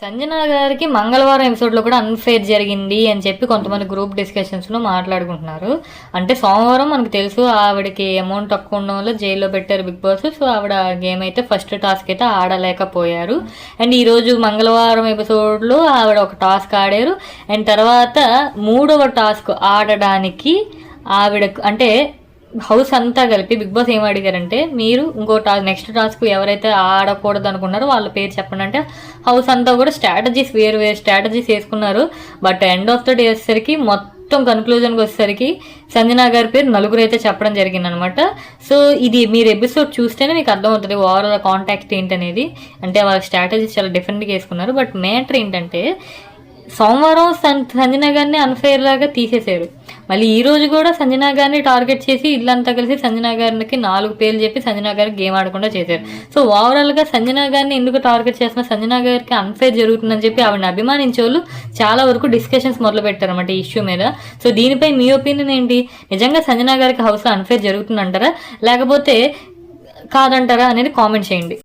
సంజన గారికి మంగళవారం ఎపిసోడ్లో కూడా అన్ఫేర్ జరిగింది అని చెప్పి కొంతమంది గ్రూప్ డిస్కషన్స్లో మాట్లాడుకుంటున్నారు. అంటే సోమవారం మనకు తెలుసు ఆవిడకి అమౌంట్ తక్కువ ఉండడం వల్ల జైల్లో పెట్టారు బిగ్ బాస్. సో ఆవిడ గేమ్ అయితే ఫస్ట్ టాస్క్ అయితే ఆడలేకపోయారు. అండ్ ఈరోజు మంగళవారం ఎపిసోడ్లో ఆవిడ ఒక టాస్క్ ఆడారు. అండ్ తర్వాత మూడవ టాస్క్ ఆడడానికి ఆవిడకు అంటే హౌస్ అంతా కలిపి బిగ్ బాస్ ఏం అడిగారంటే, మీరు ఇంకో నెక్స్ట్ టాస్క్ ఎవరైతే ఆడకూడదు అనుకున్నారో వాళ్ళ పేరు చెప్పండి అంటే హౌస్ అంతా కూడా స్ట్రాటజీస్ వేరు స్ట్రాటజీస్ వేసుకున్నారు. But end of the day వచ్చేసరికి మొత్తం కన్క్లూజన్కి వచ్చేసరికి సంజన గారి పేరు నలుగురు అయితే చెప్పడం జరిగింది అనమాట. సో ఇది మీరు ఎపిసోడ్ చూస్తేనే మీకు అర్థమవుతుంది ఓవరాల్ కాంటాక్ట్ ఏంటనేది. అంటే వాళ్ళ స్ట్రాటజీస్ చాలా డిఫరెంట్గా వేసుకున్నారు. బట్ మ్యాటర్ ఏంటంటే సోమవారం సంజన గారిని అన్ఫేర్ లాగా తీసేశారు. మళ్ళీ ఈ రోజు కూడా సంజన గారిని టార్గెట్ చేసి ఇల్లంతా కలిసి సంజన గారికి 4 పేర్లు చెప్పి సంజన గారికి గేమ్ ఆడకుండా చేశారు. సో ఓవరాల్గా సంజన గారిని ఎందుకు టార్గెట్ చేస్తున్నా, సంజన గారికి అన్ఫేర్ జరుగుతుందని చెప్పి ఆవిడని అభిమానించే వాళ్ళు చాలా వరకు డిస్కషన్స్ మొదలు పెట్టారు అన్నమాట ఈ ఇష్యూ మీద. సో దీనిపై మీ ఒపీనియన్ ఏంటి? నిజంగా సంజన గారికి హౌస్లో అన్ఫేర్ జరుగుతుందంటారా లేకపోతే కాదంటారా అనేది కామెంట్ చేయండి.